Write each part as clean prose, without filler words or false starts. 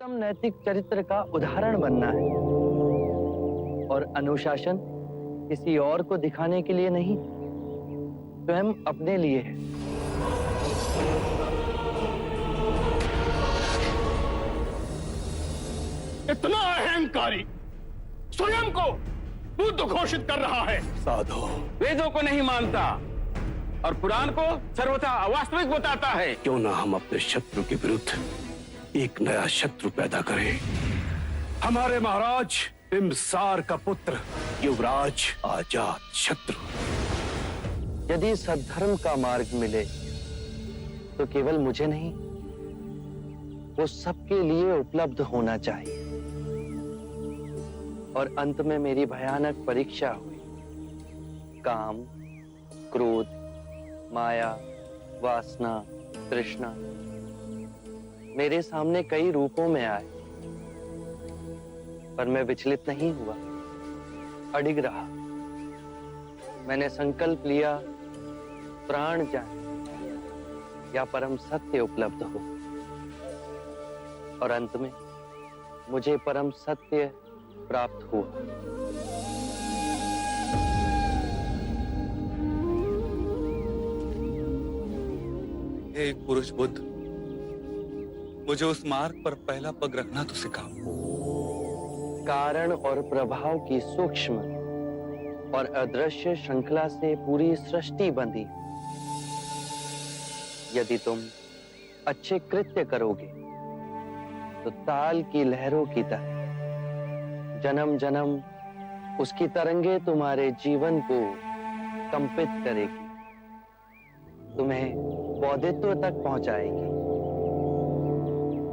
उत्तम नैतिक चरित्र का उदाहरण बनना है, और अनुशासन किसी और को दिखाने के लिए नहीं, स्वयं अपने लिए है। इतना अहंकारी स्वयं को बुद्ध घोषित कर रहा है। साधु वेदों को नहीं मानता और पुराण को सर्वथा अवास्तविक बताता है। क्यों ना हम अपने शत्रु के विरुद्ध एक नया शत्रु पैदा करें। हमारे महाराज बिंबिसार का पुत्र युवराज अजात शत्रु। यदि सद्धर्म का मार्ग मिले तो केवल मुझे नहीं, वो सबके लिए उपलब्ध होना चाहिए। और अंत में मेरी भयानक परीक्षा हुई। काम, क्रोध, माया, वासना, तृष्णा मेरे सामने कई रूपों में आए, पर मैं विचलित नहीं हुआ, अडिग रहा। मैंने संकल्प लिया, प्राण जाए या परम सत्य उपलब्ध हो, और अंत में मुझे परम सत्य प्राप्त हुआ। हे पुरुष बुद्ध, मुझे उस मार्ग पर पहला पग रखना तो सिखाओ। कारण और प्रभाव की सूक्ष्म और अदृश्य श्रृंखला से पूरी सृष्टि बंधी। यदि तुम अच्छे कृत्य करोगे तो ताल की लहरों की तरह जन्म जन्म उसकी तरंगे तुम्हारे जीवन को कंपित करेगी, तुम्हें बौद्धित्व तक पहुंचाएगी।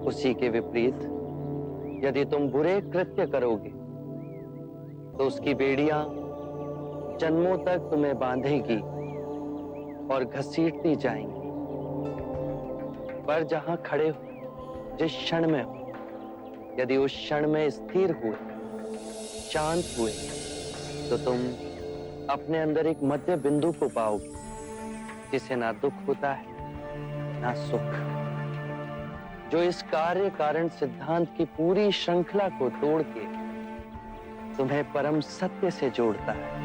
उसी के विपरीत यदि तुम बुरे कृत्य करोगे तो उसकी बेड़ियां जन्मों तक तुम्हें बांधेगी और घसीटती जाएंगी। पर जहां खड़े हो, जिस क्षण में हो, यदि उस क्षण में स्थिर हुए, शांत हुए, तो तुम अपने अंदर एक मध्य बिंदु को पाओगे, जिसे ना दुख होता है ना सुख, जो इस कार्य कारण सिद्धांत की पूरी श्रृंखला को तोड़ के तुम्हें परम सत्य से जोड़ता है।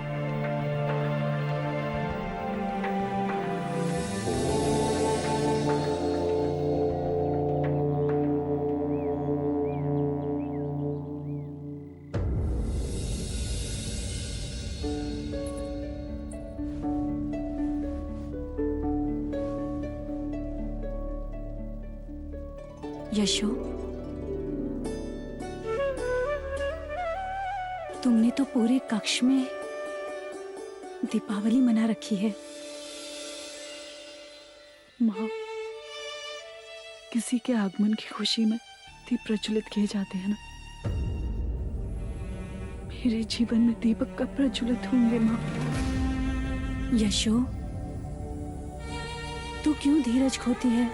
यशो, तुमने तो पूरे कक्ष में दीपावली मना रखी है। माँ, किसी के आगमन की खुशी में दीप प्रज्वलित किए जाते हैं ना। मेरे जीवन में दीपक कब प्रज्वलित होंगे माँ? यशो, तू क्यों धीरज खोती है?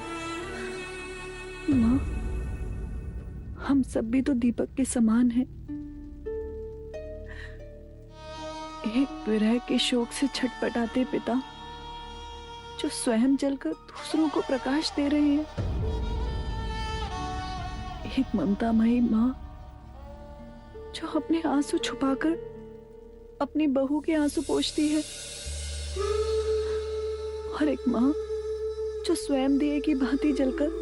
माँ, हम सब भी तो दीपक के समान हैं। एक विरह के शोक से छटपटाते पिता जो स्वयं जलकर दूसरों को प्रकाश दे रहे हैं। एक ममतामयी माँ जो अपने आंसू छुपाकर अपनी बहू के आंसू पोंछती है, और एक माँ जो स्वयं दिए की भांति जलकर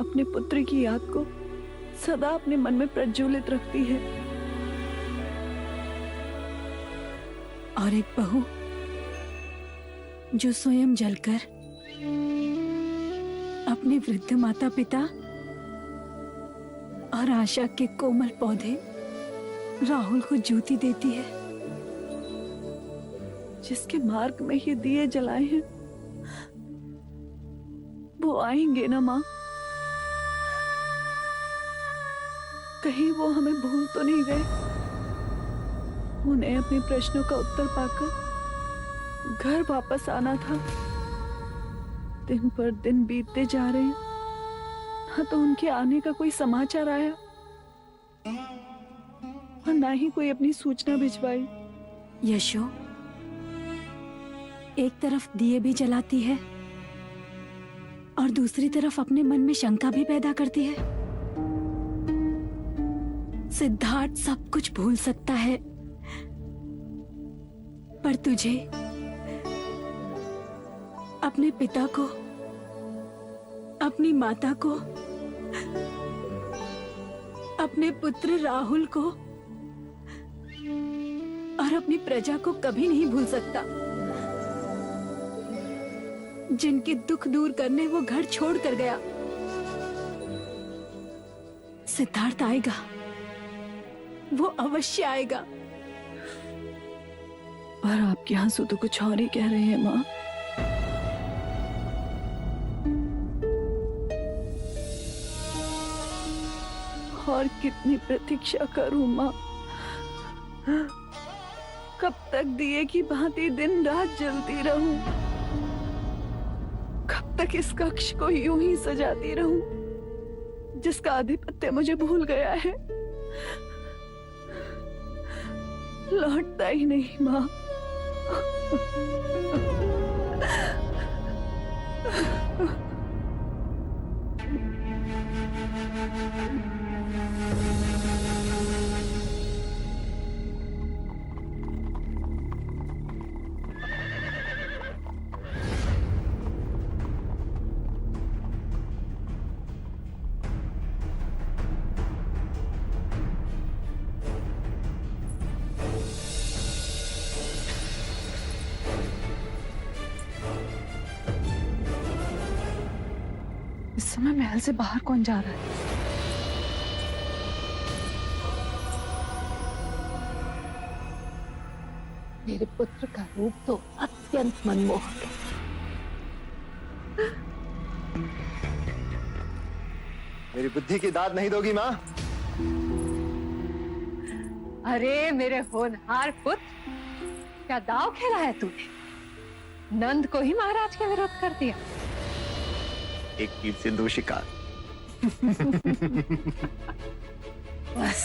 अपने पुत्र की याद को सदा अपने मन में प्रज्वलित रखती है। और एक बहू जो स्वयं जलकर अपने वृद्ध माता पिता और आशा के कोमल पौधे राहुल को ज्योति देती है। जिसके मार्ग में ये दिए जलाए हैं वो आएंगे ना माँ? कहीं वो हमें भूल तो नहीं गए? उन्हें अपने प्रश्नों का उत्तर पाकर घर वापस आना था। दिन पर दिन बीतते जा रहे हैं, ना तो उनके आने का कोई समाचार आया और ना ही कोई अपनी सूचना भिजवाई। यशो, एक तरफ दिए भी जलाती है और दूसरी तरफ अपने मन में शंका भी पैदा करती है। सिद्धार्थ सब कुछ भूल सकता है, पर तुझे, अपने पिता को, अपनी माता को, अपने पुत्र राहुल को और अपनी प्रजा को कभी नहीं भूल सकता। जिनके दुख दूर करने वो घर छोड़ कर गया। सिद्धार्थ आएगा, वो अवश्य आएगा। और आपके आंसू तो कुछ और ही कह रहे हैं माँ। और कितनी प्रतीक्षा करूं माँ? कब तक दिए की भांति दिन रात जलती रहूं? कब तक इस कक्ष को यूं ही सजाती रहूं जिसका आधिपत्य मुझे भूल गया है? लौटता ही नहीं माँ। इस समय महल से बाहर कौन जा रहा है? मेरे पुत्र का रूप तो अत्यंत मनमोहक है। मेरी बुद्धि की दाद नहीं दोगी माँ? अरे मेरे होनहार पुत्र, क्या दाव खेला है तूने? नंद को ही महाराज के विरोध कर दिया। एक तीर से दो शिकार। बस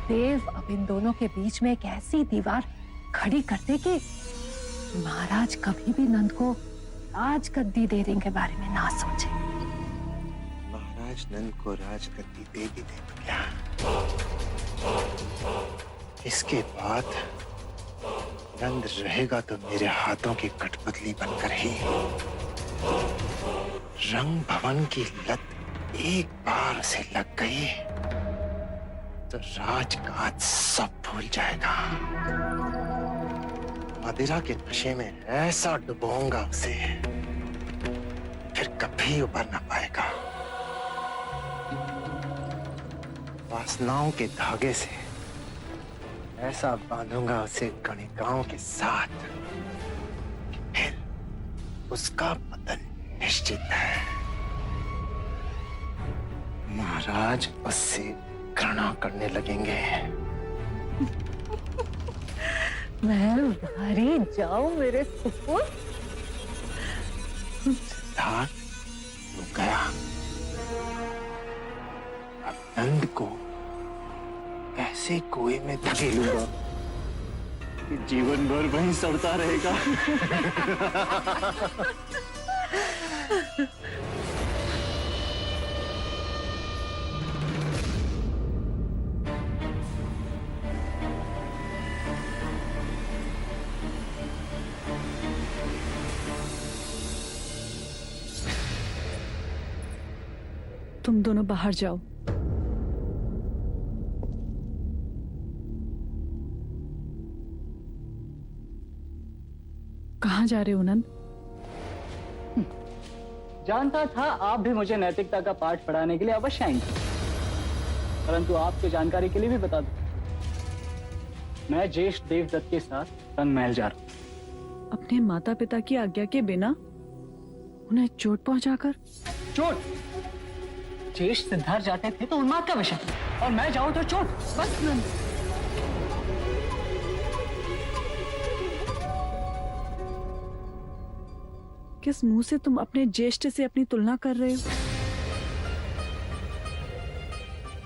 देव अब इन दोनों के बीच में एक ऐसी दीवार खड़ी कर दे कि महाराज कभी भी नंद को राजगद्दी देने के बारे में ना सोचे। महाराज नंद को राजगद्दी दे भी दे तो क्या, इसके बाद नंद रहेगा तो मेरे हाथों की कठपुतली बनकर ही। रंग भवन की लत एक बार से लग गई तो राजकाज सब भूल जाएगा। मदिरा के नशे में ऐसा डुबोऊंगा उसे, फिर कभी उबर ना पाएगा। वासनाओं के धागे से ऐसा बांधूंगा उसे गणिकाओं के साथ, फिर उसका पतन निश्चित है। महाराज उससे घृणा करने लगेंगे। मैं भारी जाऊं मेरे सुपुत्र। सिद्धार्थ रुक गया। अब नंद को ऐसे कुएं में धकेलूंगा कि जीवन भर वहीं सड़ता रहेगा। तुम दोनों बाहर जाओ। कहाँ जा रहे हो नंद? जानता था आप भी मुझे नैतिकता का पाठ पढ़ाने के लिए अवश्य आएंगे, परंतु आपकी जानकारी के लिए भी बता दूं, मैं ज्येष्ठ देवदत्त के साथ रंगमहल जा रहा हूं। अपने माता पिता की आज्ञा के बिना उन्हें चोट पहुंचाकर? चोट? ज्येष्ठ सिद्धार्थ जाते थे तो उन्माद का विषय, और मैं जाऊं तो चोट। बस नंद, किस मुंह से तुम अपने ज्येष्ठ से अपनी तुलना कर रहे हो?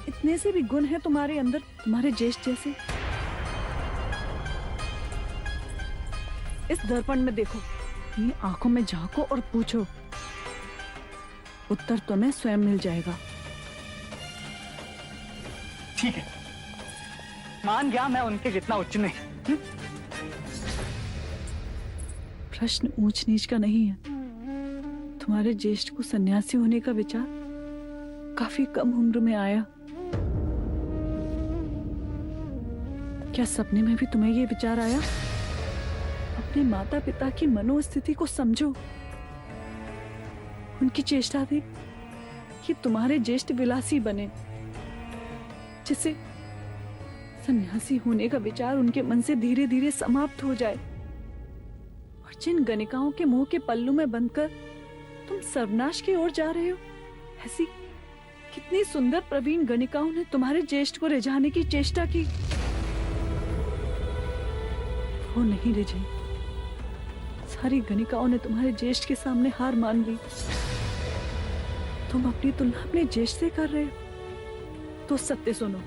इतने से भी गुण है तुम्हारे अंदर, तुम्हारे ज्येष्ठ जैसे। इस दर्पण में देखो, ये आंखों में झांको और पूछो, उत्तर तुम्हें स्वयं मिल जाएगा। ठीक है, मान गया मैं उनके जितना उच्च नहीं। प्रश्न ऊंच नीच का नहीं है। तुम्हारे ज्येष्ठ को सन्यासी होने का विचार काफी कम उम्र में आया। क्या सपने में भी तुम्हें ये विचार आया? अपने माता पिता की मनोस्थिति को समझो, उनकी चेष्टा थी कि तुम्हारे ज्येष्ठ विलासी बने, जिससे सन्यासी होने का विचार उनके मन से धीरे धीरे समाप्त हो जाए। और जिन गणिकाओं के मुंह के पल्लू में बंधकर तुम सर्वनाश की ओर जा रहे हो, ऐसी कितनी सुंदर प्रवीण गणिकाओं ने तुम्हारे ज्येष्ठ को रिझाने की चेष्टा की, वो नहीं रिझी। सारी गणिकाओं ने तुम्हारे ज्येष्ठ के सामने हार मान ली। तुम अपनी तुलना अपने ज्येष्ठ से कर रहे हो। तो सत्य सुनो,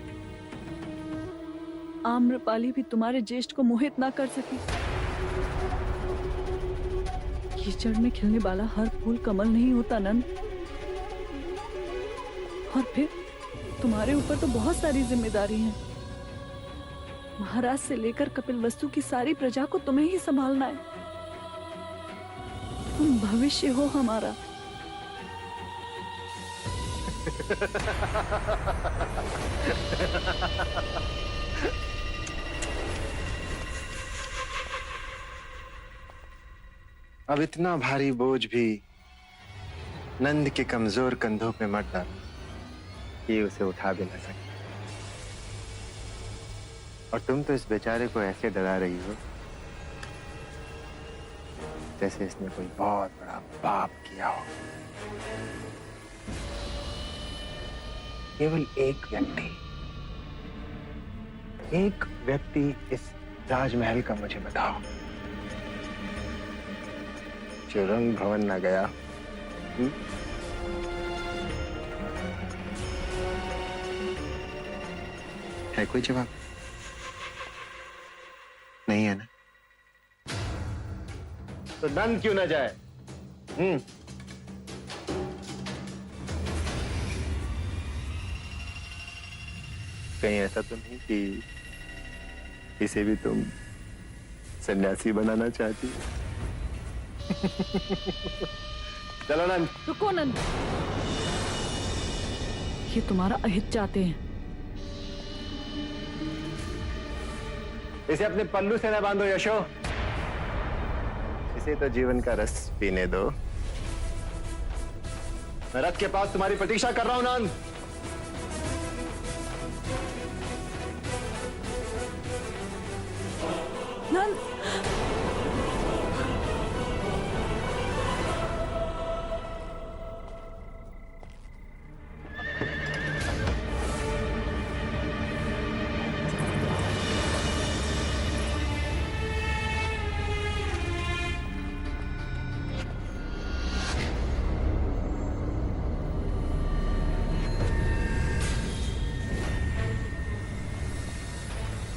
आम्रपाली भी तुम्हारे ज्येष्ठ को मोहित ना कर सकी। कीचड़ में खिलने वाला हर फूल कमल नहीं होता नंद। और फिर तुम्हारे ऊपर तो बहुत सारी जिम्मेदारी है। महाराज से लेकर कपिलवस्तु की सारी प्रजा को तुम्हें ही संभालना है। तुम भविष्य हो हमारा। अब इतना भारी बोझ भी नंद के कमजोर कंधों पे मत डाल कि उसे उठा भी न सके। और तुम तो इस बेचारे को ऐसे डरा रही हो जैसे इसने कोई बहुत बड़ा पाप किया हो। केवल एक व्यक्ति इस राजमहल का मुझे बताओ जो रंग भवन न गया। है कोई जवाब? नहीं है ना? तो नंद क्यों ना जाए? कहीं ऐसा तो नहीं कि इसे भी तुम सन्यासी बनाना चाहती हो? चलो नंद। रुको नंद, ये तुम्हारा अहित चाहते हैं। इसे अपने पल्लू से न बांधो यशो, इसे तो जीवन का रस पीने दो। मैं रथ के पास तुम्हारी प्रतीक्षा कर रहा हूं नंद। नंद,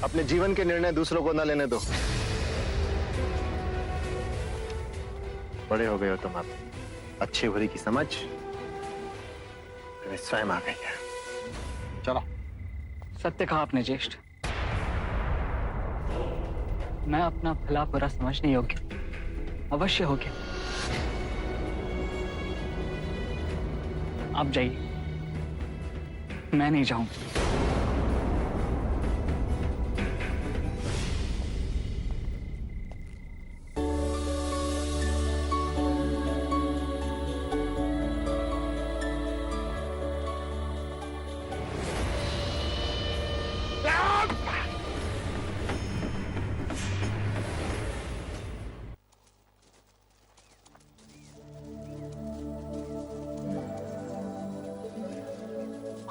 अपने जीवन के निर्णय दूसरों को न लेने दो। बड़े हो गए हो तुम अब। अच्छी बुरी की समझ तुम्हें स्वयं आ गई है। चलो। सत्य कहा आपने ज्येष्ठ। मैं अपना भला बुरा समझने योग्य अवश्य हो गया। आप जाइए, मैं नहीं जाऊंगा।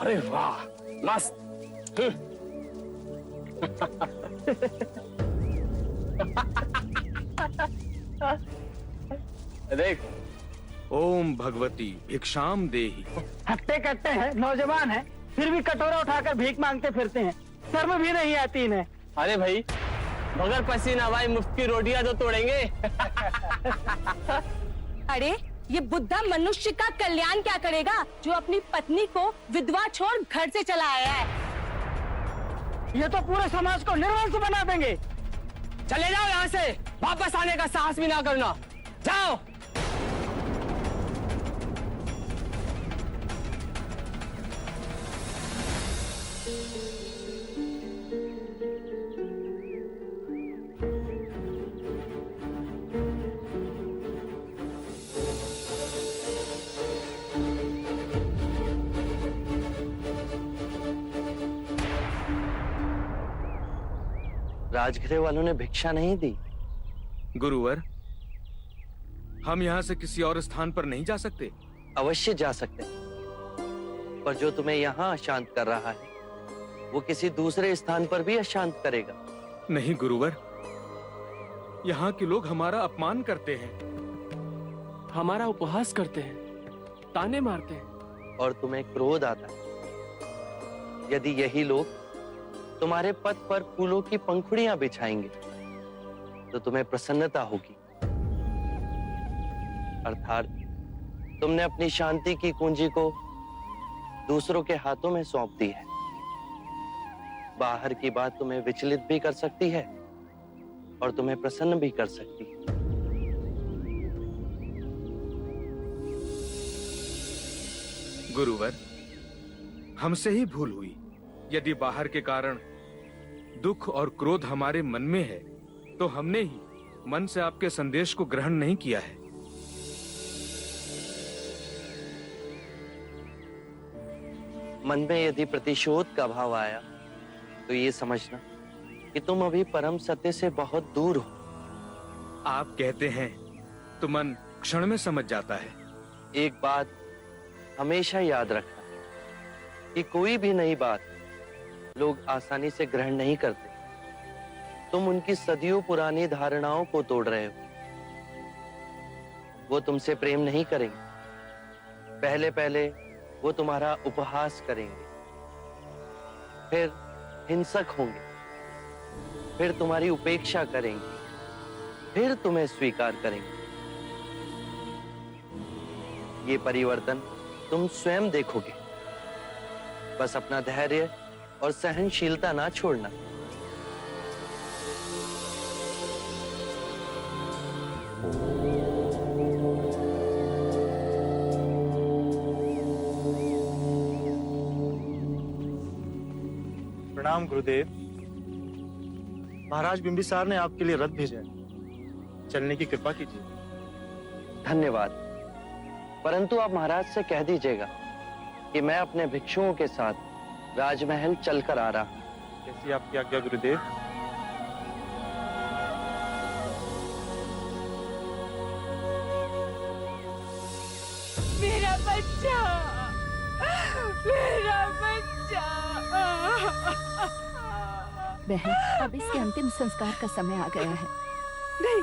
अरे वाह, मस्त। देख, ओम भगवती भिक्षाम देहि। हट्टे कट्टे हैं, नौजवान हैं, फिर भी कटोरा उठाकर भीख मांगते फिरते हैं। शर्म भी नहीं आती इन्हें। अरे भाई, बगैर पसीना भाई मुफ्त की रोटियां तो तोड़ेंगे। अरे ये बुद्धा मनुष्य का कल्याण क्या करेगा जो अपनी पत्नी को विधवा छोड़ घर से चला आया है। ये तो पूरे समाज को निर्वंश बना देंगे। चले जाओ यहाँ से, वापस आने का साहस भी ना करना। जाओ। राजगृह वालों ने भिक्षा नहीं दी। गुरुवर, हम यहाँ से किसी और स्थान पर नहीं जा सकते? अवश्य जा सकते हैं, पर जो तुम्हें यहाँ अशांत कर रहा है वो किसी दूसरे स्थान पर भी अशांत करेगा। नहीं गुरुवर, यहाँ के लोग हमारा अपमान करते हैं, हमारा उपहास करते हैं, ताने मारते हैं, और तुम्हें क्रोध आता है। यदि यही लोग तुम्हारे पथ पर फूलों की पंखुड़ियां बिछाएंगे तो तुम्हें प्रसन्नता होगी। अर्थात तुमने अपनी शांति की कुंजी को दूसरों के हाथों में सौंप दी है। बाहर की बात तुम्हें विचलित भी कर सकती है और तुम्हें प्रसन्न भी कर सकती है। गुरुवर, हमसे ही भूल हुई। यदि बाहर के कारण दुख और क्रोध हमारे मन में है तो हमने ही मन से आपके संदेश को ग्रहण नहीं किया है। मन में यदि प्रतिशोध का भाव आया तो ये समझना कि तुम अभी परम सत्य से बहुत दूर हो। आप कहते हैं तो मन क्षण में समझ जाता है। एक बात हमेशा याद रखना कि कोई भी नई बात लोग आसानी से ग्रहण नहीं करते। तुम उनकी सदियों पुरानी धारणाओं को तोड़ रहे हो। वो तुमसे प्रेम नहीं करेंगे। पहले पहले वो तुम्हारा उपहास करेंगे, फिर हिंसक होंगे, फिर तुम्हारी उपेक्षा करेंगे, फिर तुम्हें स्वीकार करेंगे। ये परिवर्तन तुम स्वयं देखोगे। बस अपना धैर्य और सहनशीलता ना छोड़ना। प्रणाम गुरुदेव। महाराज बिंबिसार ने आपके लिए रथ भेजा है, चलने की कृपा कीजिए। धन्यवाद, परंतु आप महाराज से कह दीजिएगा कि मैं अपने भिक्षुओं के साथ राजमहल चलकर आ रहा हूं। कैसी आपकी आज्ञा गुरुदेव। मेरा बच्चा, मेरा बच्चा। बहन, अब इसके अंतिम संस्कार का समय आ गया है। नहीं,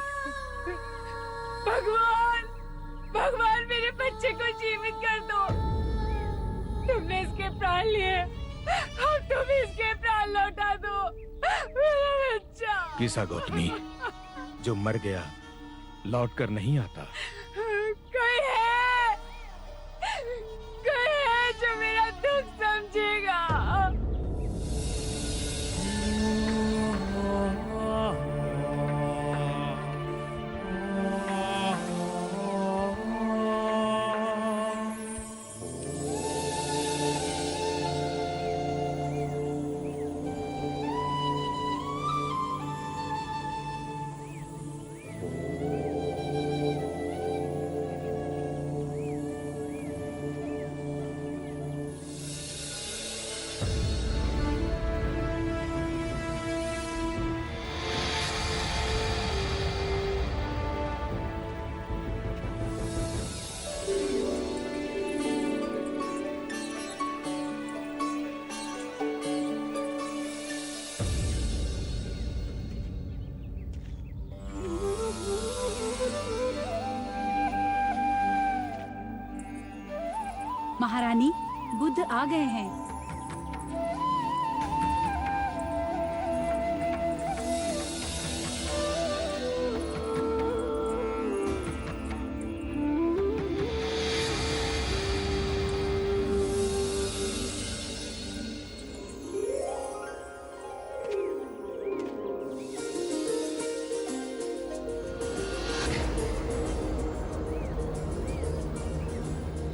भगवान, भगवान मेरे बच्चे को जीवित कर दो। तुमने इसके प्राण लिए, अब तुम इसके प्राण लौटा दो। मेरा बच्चा। किसा गौतमी, जो मर गया लौट कर नहीं आता। कोई है जो मेरा दुख समझेगा। महारानी, बुद्ध आ गए हैं।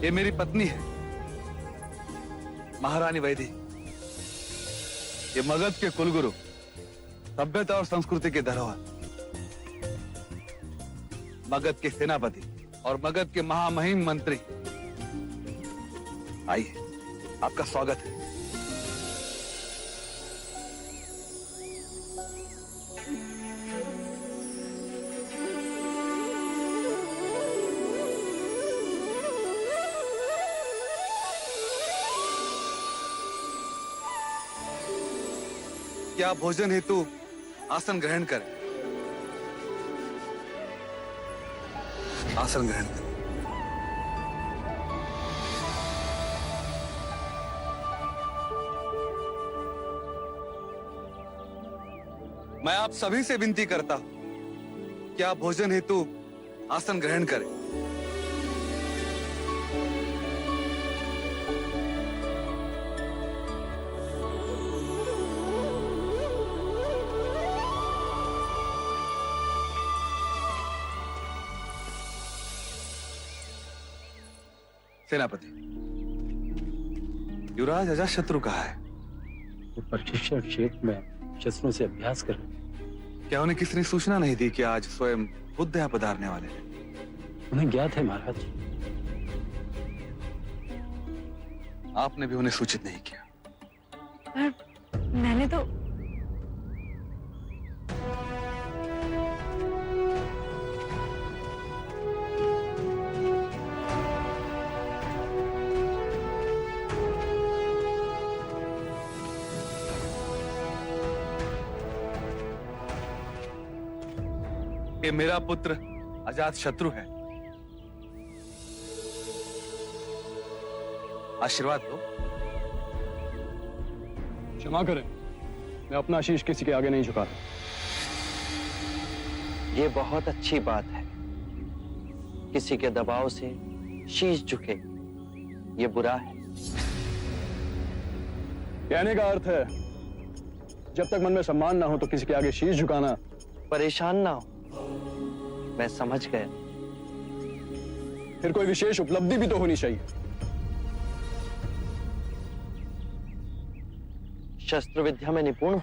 ये मेरी पत्नी है, महारानी वैदी। ये मगध के कुलगुरु, सभ्यता और संस्कृति के धरोहर, मगध के सेनापति और मगध के महामहिम मंत्री। आइए, आपका स्वागत है। क्या भोजन हेतु आसन ग्रहण करें? आसन ग्रहण करें। मैं आप सभी से विनती करता हूं कि आप भोजन हेतु आसन ग्रहण करें। सेनापति, युवराज अजातशत्रु कहाँ है? वो प्रशिक्षण क्षेत्र में शस्त्रों से अभ्यास कर रहे हैं। क्या उन्हें किसी ने सूचना नहीं दी कि आज स्वयं बुद्ध यहाँ पधारने वाले हैं? उन्हें ज्ञात है महाराज। आपने भी उन्हें सूचित नहीं किया? पर मैंने तो कि मेरा पुत्र अजातशत्रु है। आशीर्वाद दो। क्षमा करें, मैं अपना शीश किसी के आगे नहीं झुकाता। ये बहुत अच्छी बात है। किसी के दबाव से शीश झुके, ये बुरा है। कहने का अर्थ है, जब तक मन में सम्मान ना हो तो किसी के आगे शीश झुकाना। परेशान ना हो, मैं समझ गया। फिर कोई विशेष उपलब्धि भी तो होनी चाहिए। शस्त्र विद्या में निपुण हो?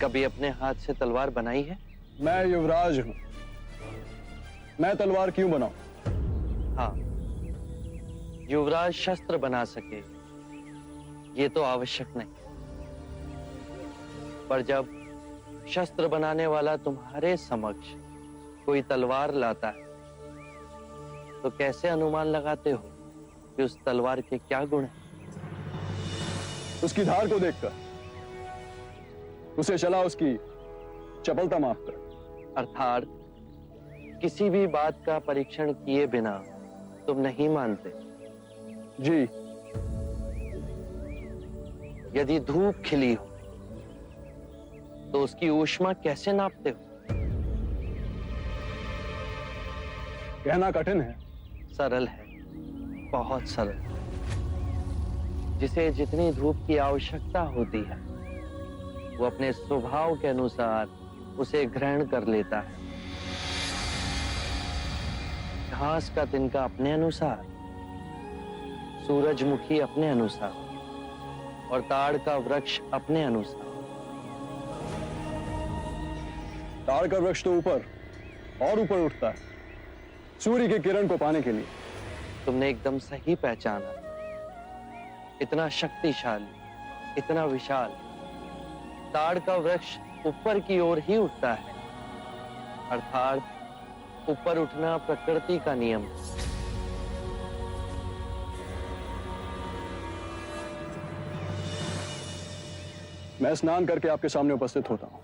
कभी अपने हाथ से तलवार बनाई है? मैं युवराज हूं, मैं तलवार क्यों बनाऊं? हाँ, युवराज शस्त्र बना सके ये तो आवश्यक नहीं, पर जब शस्त्र बनाने वाला तुम्हारे समक्ष कोई तलवार लाता है तो कैसे अनुमान लगाते हो कि उस तलवार के क्या गुण हैं? उसकी धार को देखकर, उसे चला उसकी चपलता मापकर। अर्थात किसी भी बात का परीक्षण किए बिना तुम नहीं मानते? जी। यदि धूप खिली हो तो उसकी ऊष्मा कैसे नापते हो? कहना कठिन है। सरल है, बहुत सरल। जिसे जितनी धूप की आवश्यकता होती है वो अपने स्वभाव के अनुसार उसे ग्रहण कर लेता है। घास का तिनका अपने अनुसार, सूरजमुखी अपने अनुसार और ताड़ का वृक्ष अपने अनुसार। ताड़ का वृक्ष तो ऊपर और ऊपर उठता है सूर्य की किरण को पाने के लिए। तुमने एकदम सही पहचाना। इतना शक्तिशाली, इतना विशाल ताड़ का वृक्ष ऊपर की ओर ही उठता है, अर्थात ऊपर उठना प्रकृति का नियम है। मैं स्नान करके आपके सामने उपस्थित होता हूं।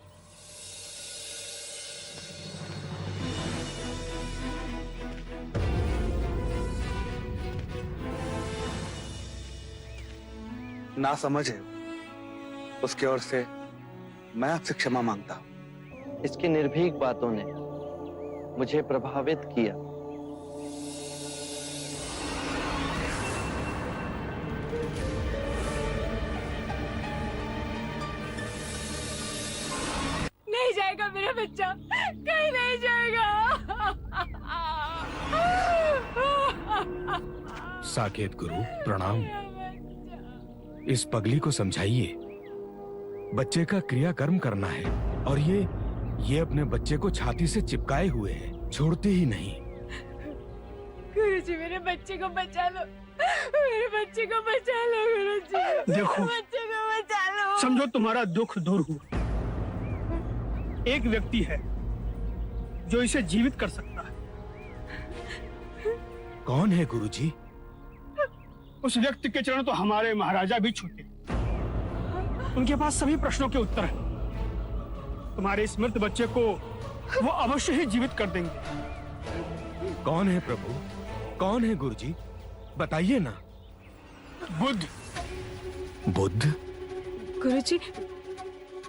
ना समझ है उसकी ओर से मैं आपसे क्षमा मांगता हूं। इसकी निर्भीक बातों ने मुझे प्रभावित किया। नहीं जाएगा मेरा बच्चा, कहीं नहीं जाएगा। साकेत गुरु प्रणाम। इस पगली को समझाइए, बच्चे का क्रियाकर्म करना है और ये अपने बच्चे को छाती से चिपकाए हुए है, छोड़ते ही नहीं। गुरुजी मेरे बच्चे को बचा लो, मेरे बच्चे को बचा लो गुरुजी। देखो, बच्चे को बचा लो। समझो तुम्हारा दुख दूर हुआ। एक व्यक्ति है जो इसे जीवित कर सकता है। कौन है गुरुजी? उस व्यक्ति के चरण तो हमारे महाराजा भी छूते। उनके पास सभी प्रश्नों के उत्तर हैं। तुम्हारे इस मृत बच्चे को वो अवश्य ही जीवित कर देंगे। कौन है प्रभु? कौन है गुरुजी? बताइए ना। बुद्ध। बुद्ध? गुरुजी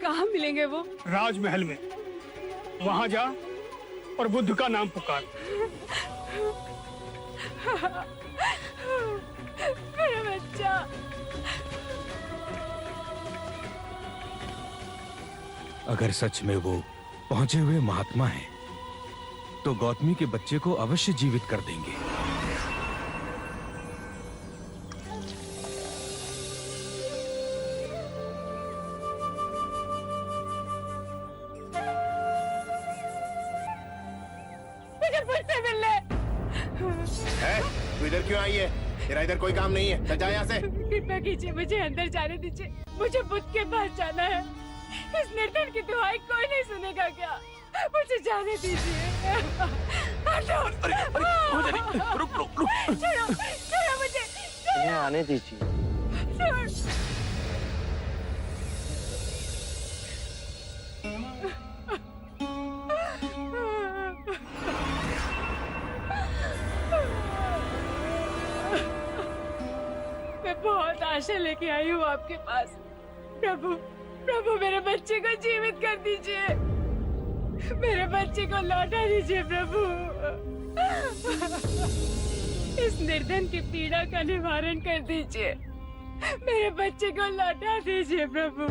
कहाँ मिलेंगे वो? राजमहल में। वहां जा और बुद्ध का नाम पुकार। मेरा बच्चा। अगर सच में वो पहुंचे हुए महात्मा हैं, तो गौतमी के बच्चे को अवश्य जीवित कर देंगे। तू इधर क्यों आई है? तेरा इधर कोई काम नहीं है, चल जा यहाँ से। कृपा कीजिए, मुझे अंदर जाने दीजिए। मुझे बुद्ध के पास जाना है। इस निर्धन की दुहाई कोई नहीं सुनेगा क्या? मुझे जाने दीजिए। रुक। छोड़ो मुझे। इन्हें आने दीजिए। मैं बहुत आशा लेके आई हूँ आपके पास। प्रभु मेरे बच्चे को जीवित कर दीजिए। मेरे बच्चे को लौटा दीजिए प्रभु। इस निर्धन की पीड़ा का निवारण कर दीजिए। मेरे बच्चे को लौटा दीजिए प्रभु।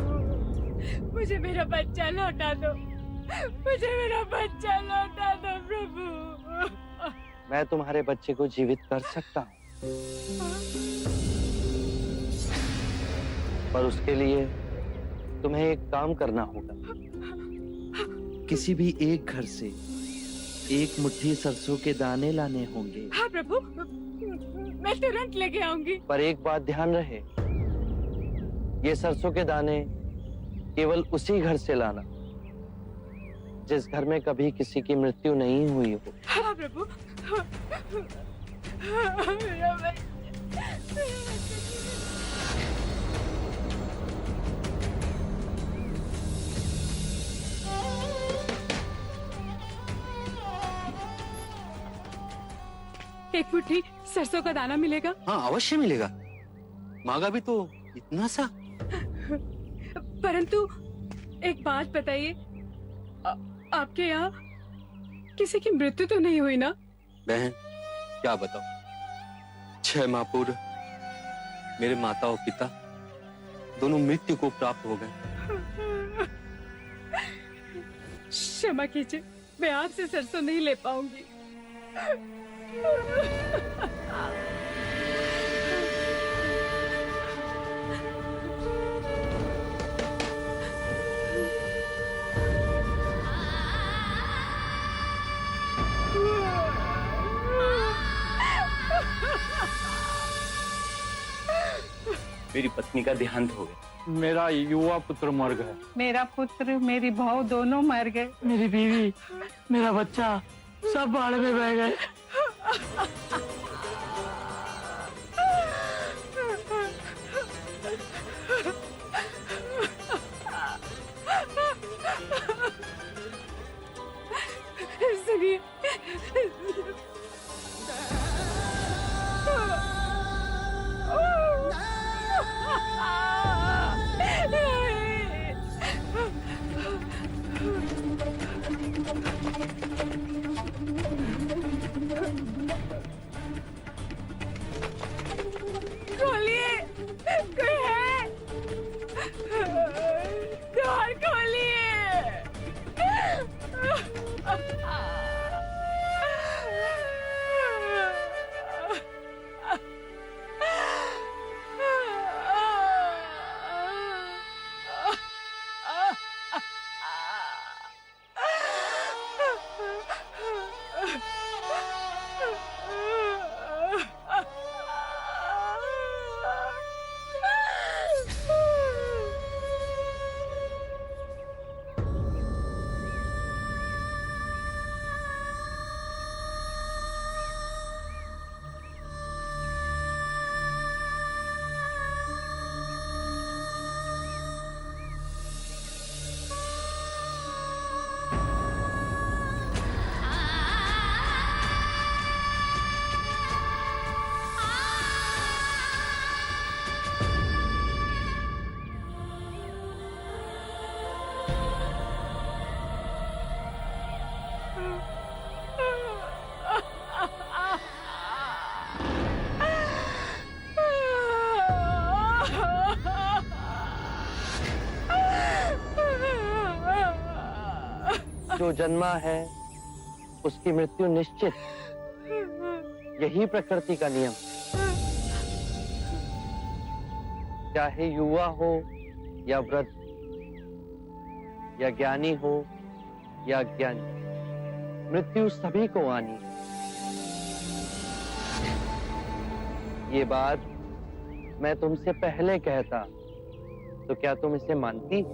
मुझे मेरा बच्चा लौटा दो। मुझे मेरा बच्चा लौटा दो प्रभु। मैं तुम्हारे बच्चे को जीवित कर सकता हूँ, पर उसके लिए तुम्हें एक काम करना होगा। किसी भी एक घर से एक मुट्ठी सरसों के दाने लाने होंगे। हाँ प्रभु, मैं तुरंत लेके आऊंगी। पर एक बात ध्यान रहे, ये सरसों के दाने केवल उसी घर से लाना जिस घर में कभी किसी की मृत्यु नहीं हुई हो। हाँ प्रभु। मेरा बच्चा। एक मुट्ठी सरसों का दाना मिलेगा? हाँ अवश्य मिलेगा। मांगा भी तो इतना सा। परंतु एक बात बताइए, आपके यहाँ किसी की मृत्यु तो नहीं हुई ना? बहन क्या बताओ, 6 माह पूर्व मेरे माता और पिता दोनों मृत्यु को प्राप्त हो गए। क्षमा कीजिए, मैं आपसे सरसों नहीं ले पाऊंगी। मेरी पत्नी का देहांत हो गया। मेरा युवा पुत्र मर गया। मेरा पुत्र मेरी बहू दोनों मर गए। मेरी बीवी, मेरा बच्चा सब बाढ़ में बह गए। सुनिए, खोलिए, कोई है? द्वार खोलिए। जो जन्मा है उसकी मृत्यु निश्चित, यही प्रकृति का नियम। चाहे युवा हो या वृद्ध, या ज्ञानी हो या अज्ञानी, मृत्यु सभी को आनी है। ये बात मैं तुमसे पहले कहता तो क्या तुम इसे मानती?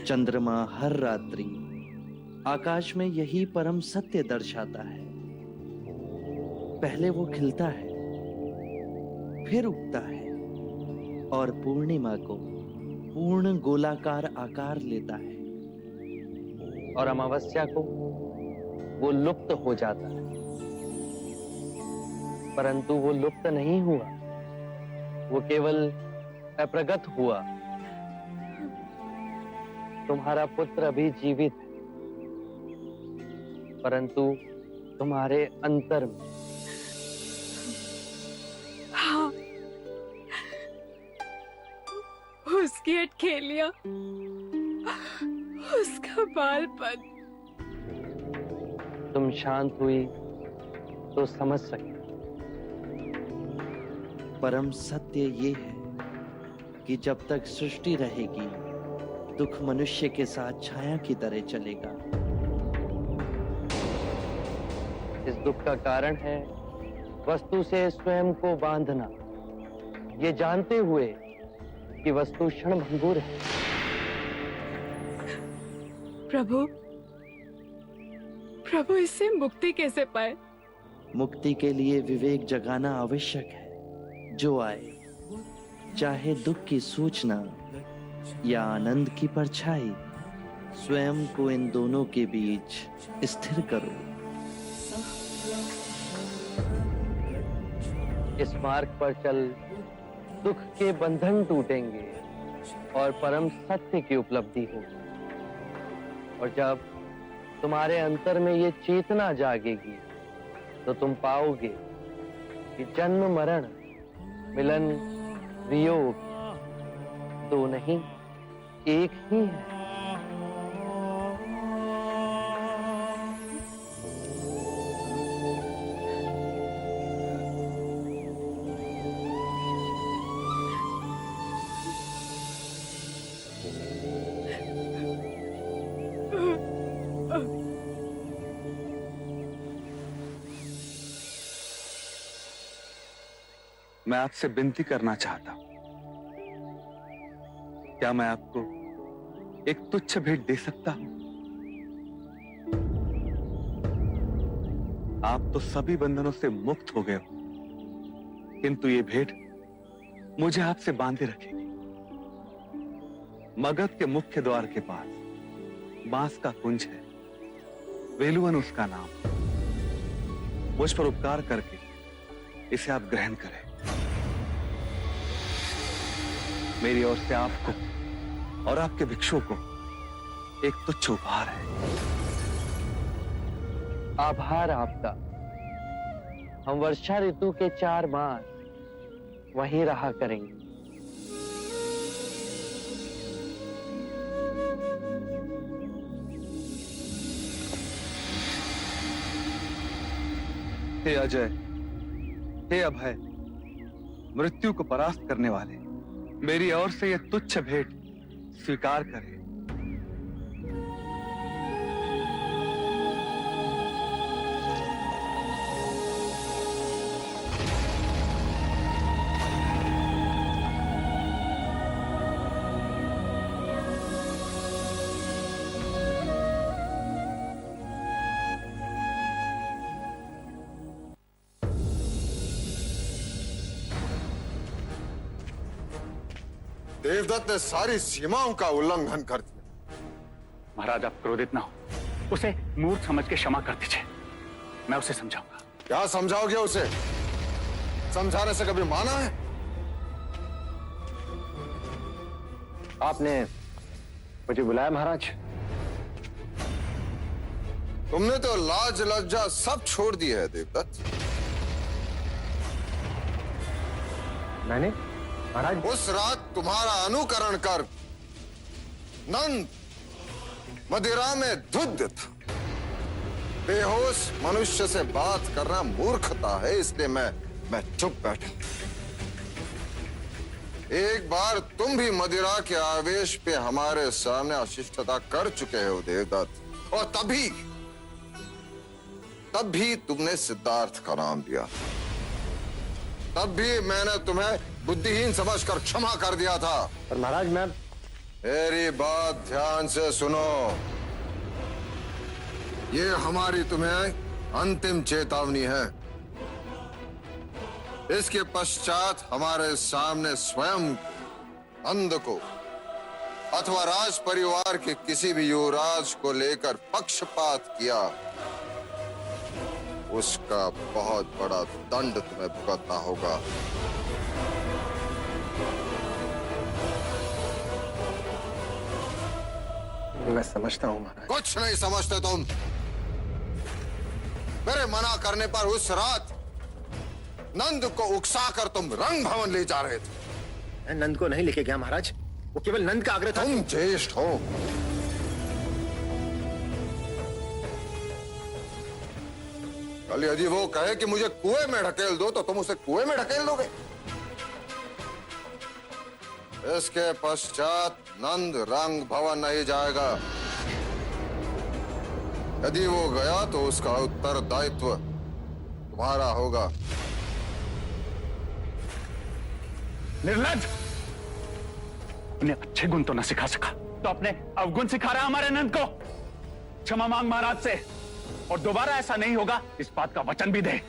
चंद्रमा हर रात्रि आकाश में यही परम सत्य दर्शाता है। पहले वो खिलता है, फिर उगता है और पूर्णिमा को पूर्ण गोलाकार आकार लेता है, और अमावस्या को वो लुप्त हो जाता है। परंतु वो लुप्त नहीं हुआ, वो केवल अप्रगट हुआ। तुम्हारा पुत्र अभी जीवित है, परंतु तुम्हारे अंतर में। हाँ, उसकी अटखेलियां, उसका बालपन। तुम शांत हुई तो समझ सके। परम सत्य ये है कि जब तक सृष्टि रहेगी, दुख मनुष्य के साथ छाया की तरह चलेगा। इस दुख का कारण है वस्तु से स्वयं को बांधना, ये जानते हुए कि वस्तु क्षणभंगुर है। प्रभु, प्रभु इससे मुक्ति कैसे पाए? मुक्ति के लिए विवेक जगाना आवश्यक है। जो आए, चाहे दुख की सूचना या आनंद की परछाई, स्वयं को इन दोनों के बीच स्थिर करो। इस मार्ग पर चल दुख के बंधन टूटेंगे और परम सत्य की उपलब्धि होगी। और जब तुम्हारे अंतर में ये चेतना जागेगी तो तुम पाओगे कि जन्म मरण, मिलन वियोग दो नहीं, एक ही है। मैं आपसे विनती करना चाहता हूं, क्या मैं आपको एक तुच्छ भेंट दे सकता हूं? आप तो सभी बंधनों से मुक्त हो गए हो, किंतु ये भेंट मुझे आपसे बांधे रखेगी। मगध के मुख्य द्वार के पास बांस का कुंज है, वेलुवन उसका नाम। मुझ पर उपकार करके इसे आप ग्रहण करें। मेरी ओर से आपको और आपके भिक्षुओं को एक तुच्छ उपहार है। आभार आपका। हम वर्षा ऋतु के 4 मास वहीं रहा करेंगे। हे अजय, हे अभय, मृत्यु को परास्त करने वाले, मेरी ओर से यह तुच्छ भेंट स्वीकार करें। देवदत्त ने सारी सीमाओं का उल्लंघन कर दिया। महाराज, आप क्रोधित ना हो, उसे मूर्ख समझ के क्षमा कर दीजिए। मैं उसे समझाऊंगा। क्या समझाओगे उसे? समझाने से कभी माना है? आपने मुझे बुलाया महाराज? तुमने तो लाज लज्जा सब छोड़ दी है देवदत्त। मैंने? महाराज उस रात तुम्हारा अनुकरण कर नंद मदिरा में धुत था। बेहोश मनुष्य से बात करना मूर्खता है, इसलिए मैं चुप बैठा। एक बार तुम भी मदिरा के आवेश पे हमारे सामने अशिष्टता कर चुके हो देवदत्त, और तब भी तुमने सिद्धार्थ का नाम लिया। तब भी मैंने तुम्हें बुद्धिहीन समझकर क्षमा कर दिया था। पर महाराज मैं मेरी बात ध्यान से सुनो। ये हमारी तुम्हें अंतिम चेतावनी है। इसके पश्चात हमारे सामने स्वयं नंद को अथवा राज परिवार के किसी भी युवराज को लेकर पक्षपात किया, उसका बहुत बड़ा दंड तुम्हें भुगतना होगा। मैं समझता हूं महाराज। कुछ नहीं समझते तुम। मेरे मना करने पर उस रात नंद को उकसाकर तुम रंग भवन ले जा रहे थे। मैं नंद को नहीं लेके गया महाराज, वो केवल नंद का आग्रह था। तुम ज्येष्ठ हो, कल यदि वो कहे कि मुझे कुएं में ढकेल दो तो तुम उसे कुएं में ढकेल दोगे। इसके पश्चात नंद रंग भवन नहीं जाएगा। यदि वो गया तो उसका उत्तरदायित्व तुम्हारा होगा। निर्लज्ज! उन्हें अच्छे गुण तो न सिखा सका तो अपने अवगुण सिखा रहा हमारे नंद को। क्षमा मांग महाराज से, और दोबारा ऐसा नहीं होगा इस बात का वचन भी दे।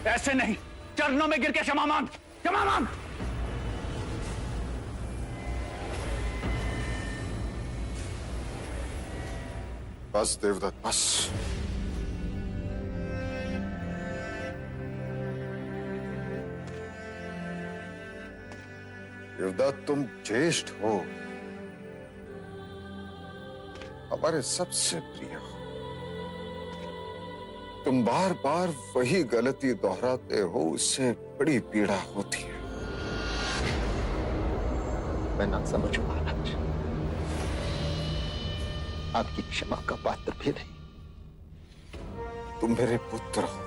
ऐसे नहीं, चरणों में गिर के क्षमा मांग, क्षमा मांग। बस देवदत्त, बस। देवदत्त, तुम ज्येष्ठ हो, हमारे सबसे प्रिय हो। तुम बार बार वही गलती दोहराते हो, उससे बड़ी पीड़ा होती है। मैं ना समझू महाराज, आपकी क्षमा का पात्र भी नहीं। तुम मेरे पुत्र हो,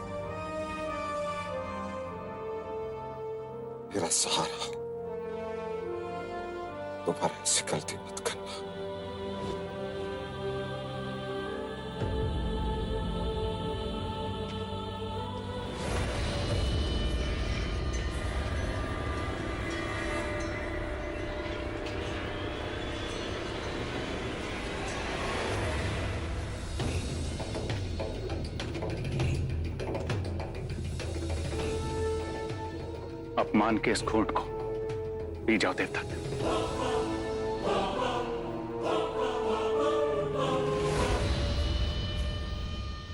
मेरा सहारा हो। दोबारा ऐसी गलती मत करना। अपमान के इस घूंट को पी जाओ देवदत्त।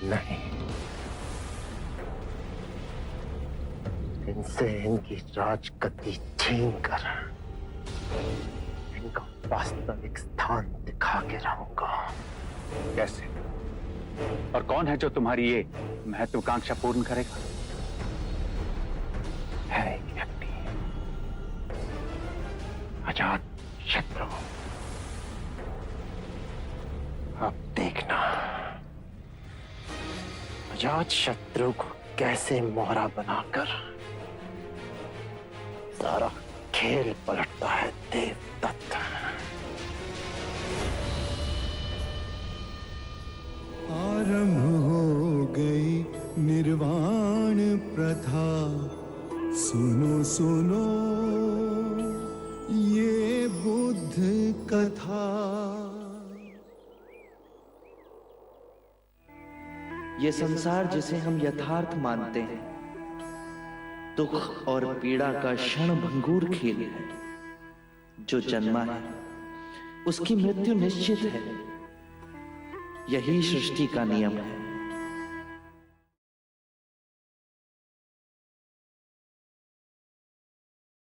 नहीं, इनसे इनकी राजगद्दी छीन कर इनका वास्तविक स्थान दिखा के रहूंगा। कैसे? और कौन है जो तुम्हारी ये महत्वाकांक्षा पूर्ण करेगा? है एक व्यक्ति, अजात शत्रु। अब देखना अजात शत्रु को कैसे मोहरा बनाकर सारा खेल पलटता है देवदत्त। आरंभ हो गई निर्वाण प्रथा, सुनो सुनो ये बुद्ध कथा। ये संसार जिसे हम यथार्थ मानते हैं, दुख और पीड़ा का क्षण भंगुर खेल है। जो जन्मा है उसकी मृत्यु निश्चित है। यही सृष्टि का नियम है।